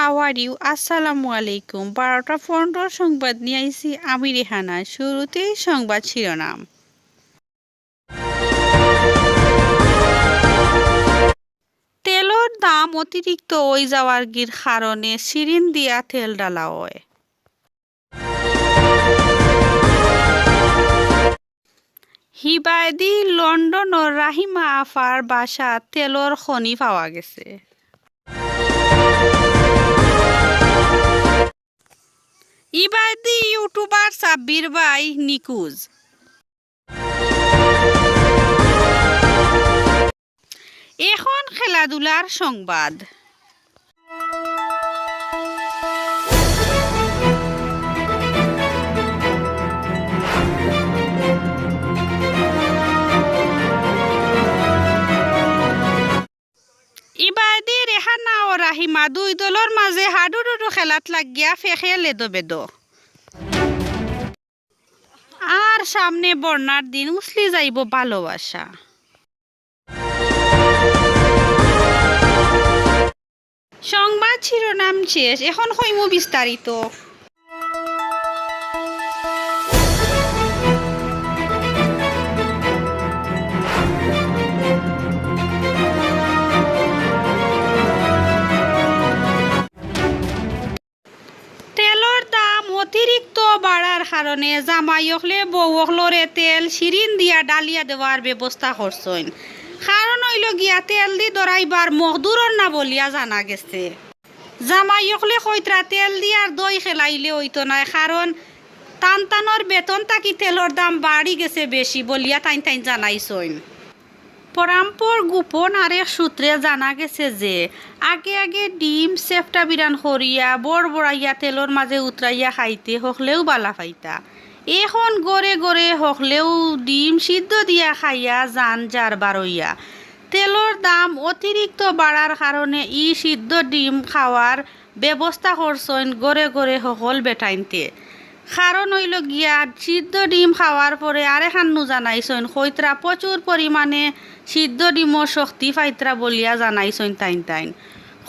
How are you? আসসালামু আলাইকুম। 12টা 15 সংবাদ নিয়ে আইছি আমি রেহানা। শুরুতেই সংবাদ শিরোনাম। তেলর দাম অতিরিক্ত হয়ে যাওয়ার কারণে সিরিন দিয়া তেল ডালা হয়। হিবায়দি লন্ডনের রাহিমা আফার বাসা তেলর খনি পাওয়া গেছে। ইবাদি ইউটিউবার সাব্বির ভাই নিকুজ। এখন খেলাধুলার সংবাদ। ইবাদি রেহানা ও রাহিমা দুই দলের মাঝে হাডুডুডু খেলাত লাগিয়া ফেঁকে লেদো বেদো। আর সামনে বর্ণার দিন উছলি যাইব ভালোবাসা। সংবাদ শিরোনাম শেষ, এখন হইম বিস্তারিত। তেলর দাম অতিরিক্ত বাড়ার কারণে জামাইকলে বউকলরে তেল সিরিন দিয়া ডালিয়া দেওয়ার ব্যবস্থা করছেন। কারণ হইল গিয়া তেল দি দরাইবার মহদুরর না বলিয়া জানা গেছে। জামাইকলে কইতরা তেল দিয়ার দই খেলাইলে হইতো না, কারণ টানটানোর বেতন তাকি তেলর দাম বাড়ি গেছে বেশি বলিয়া তাইন জানাইছেন। পরাম্পর গোপন আরেক সূত্রে জানা গেছে যে আগে ডিম সেফটা বিরান করিয়া বড়াইয়া তেলর মাঝে উতরাইয়া খাইতে হকলেও বালা পাইতা। এখন গড়ে গড়ে হকলেও ডিম সিদ্ধ দিয়া খাইয়া যান যার বারইয়া। তেলর দাম অতিরিক্ত বাড়ার কারণে সিদ্ধ ডিম খাওয়ার ব্যবস্থা করছেন গড়ে গড়ে সকল বেটাইনতে। কারণ হইল গিয়া সিদ্ধ ডিম খাওয়ার পরে আরেখান্নু জানাইছেন কইতরা প্রচুর পরিমাণে সিদ্ধ ডিমর শক্তি পাইতরা বলিয়া জানাইছেন তাইন।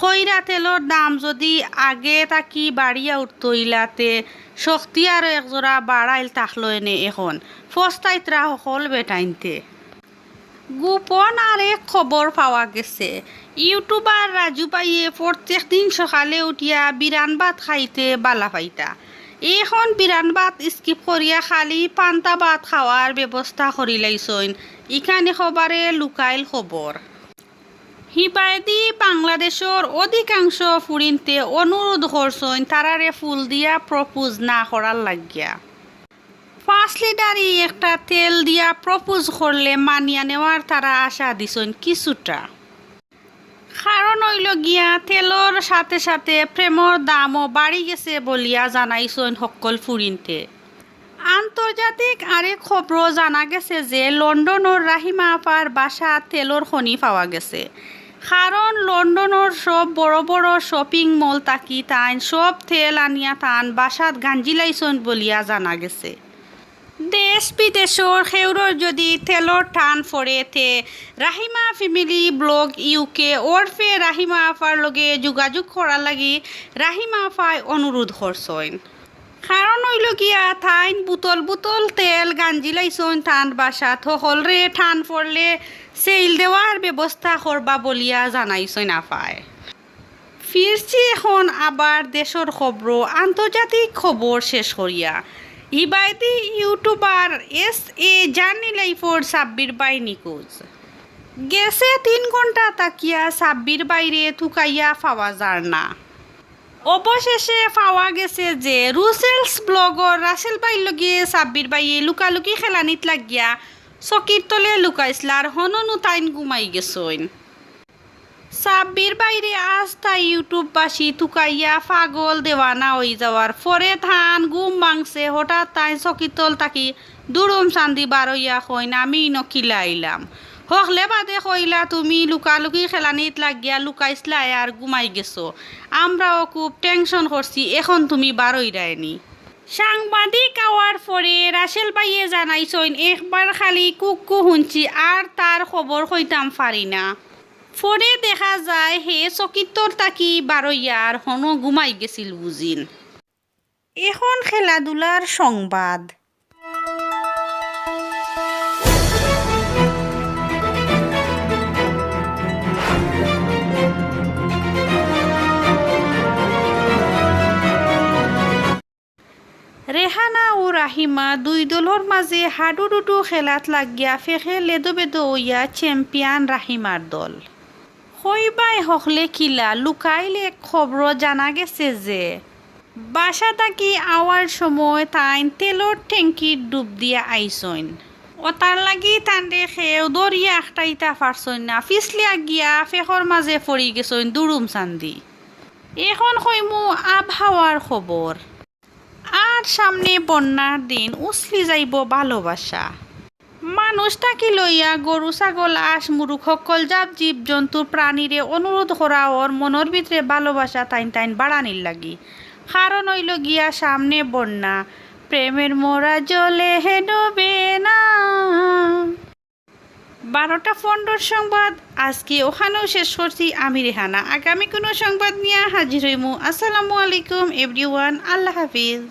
খৈরা তেলর দাম যদি আগে তাকি বাড়িয়া উঠত ইলাতে শক্তি আর একজোড়া বাড়াইল থাকলো এনে এখন ফস্তাইতরা সকল বেটাইনতে। গোপন আরেক খবর পাওয়া গেছে, ইউটিউবার রাজু পাইয়ে প্রত্যেক দিন সকালে উঠিয়া বিরান ভাত খাইতে বালা পাইতা। এখন বিরান ভাত স্কিপ করিয়া খালি পান্তা ভাত খাওয়ার ব্যবস্থা করিলাইছেন। ইখানে খবরে লুকাইল খবর। হিবায়দি বাংলাদেশের অধিকাংশ ফুরিনতে অনুরোধ করছেন তারারে ফুল দিয়া প্রপোজ না করার লাগিয়া। 5 লিটারই একটা তেল দিয়া প্রপোজ করলে মানিয়া নেওয়ার তারা আশা দিছেন কিছুটা। কারণ হইল গিয়া তেলর সাথে সাথে প্রেমর দামও বাড়ি গেছে বলিয়া জানাইছেন সকল ফুরিনতে। আন্তর্জাতিক আরেক খবর জানা গেছে যে লন্ডনের রাহিমা আপার বাসা তেলর খনি পাওয়া গেছে। কারণ লন্ডনের সব বড় বড় শপিং মল তাকি তাইন সব তেল আনিয়া তান বাসাত গাঞ্জিলাইছেন বলিয়া জানা গেছে। দেশ বিদেশর খেউরর যদি তেলর টান ফরেতে রাহিমা ফ্যামিলি ব্লগ ইউকে ওরফে রাহিমা আফার লগে যোগাযোগ করার লাগি রাহিমা আফায় অনুরোধ করছেন। কারণ হইল গিয়া থাইন বুতল তেল গাঞ্জিলাইছেন টান বাসাত সকলরে টান পড়লে সেল দেওয়ার ব্যবস্থা করবা বলিয়া জানাইছেন আফায়। ফিরছি এখন আবার দেশের খবর, আন্তর্জাতিক খবর শেষ করিয়া। ইবাদি ইউটিউবার এ জার্নি লাইফর সাব্বির বাই নিকুজ। গেছে 3 ঘন্টা তাকিয়া সাব্বির বাইরে থুকাইয়া পাওয়া যার না। অবশেষে পাওয়া গেছে যে রুসেলস ব্লগর রাসেল বাইর লগে সাব্বির বাইয়ে লুকালুকি খেলানিত লাগিয়া চকির তলে লুকাইছলার হননু তাইন ঘুমাই গেছেন। সাব্বির বাইরে আজ তাই ইউটিউববাসী তুকাইয়া পাগল দেওয়ানা হয়ে যাওয়ার পরে থান ঘুম ভাঙছে। হঠাৎ তাই চকিতল তাকি দুরুম চান্দি বারইয়া কইন আমি নকিলা আইলাম। হকলে বাদে কইলা তুমি লুকালুকি খেলানিত লাগিয়া লুকাইছলা আর ঘুমাই গেছো, আমরাও খুব টেনশন করছি, এখন তুমি বারই রায়নি। সাংবাদিক আওয়ার পরে রাসেল বাইয়ে জানাইছেন একবার খালি কুকু শুনছি আর তার খবর কইতাম পারি না। পরে দেখা যায় হে চকিতর তাকি বারইয়ার হন ঘুমাই গেছিল বুঝিন। এখন খেলাধুলার সংবাদ। রেহানা ও রাহিমা দুই দলের মাঝে হাডুডুডু খেলাত লাগিয়া ফেখে লেদো বেদো হইয়া চ্যাম্পিয়ন রাহিমার দল। হইবাই হকলে কিলা লুকাইলে খবর জানা গেছে যে বাসা থাকি আওয়ার সময় তাইন তেলর ট্যাঙ্কির ডুব দিয়া আইসইন। ওতার লাগি তান্ডে খেয়েও দরিয়া আখটাইতা পারছইন না, ফিসলিয়া গিয়া ফেখর মাঝে পড়ি গেছইন দুরুম চান্দি। এখন কইমু আবহাওয়ার খবর। আর সামনে বন্যার দিন উছলি যাইব ভালোবাসা। মানুষ তাকি লইয়া গরু ছাগল আস মুরুখ সকল জাত জীব জন্তু প্রাণীরে অনুরোধ করা ওর মনের ভিতরে ভালোবাসা তাইন তাইন বাড়ানির লাগি। কারণ হইল গিয়া সামনে বন্যা, প্রেমের মোরা জলে হে ডোবে না। 12টা 15 সংবাদ আজকে ওখানেও শেষ করছি আমি রেহানা। আগামী কোনো সংবাদ নিয়ে হাজির হইমু। আসসালামু আলাইকুম এভরিওয়ান, আল্লাহ হাফিজ।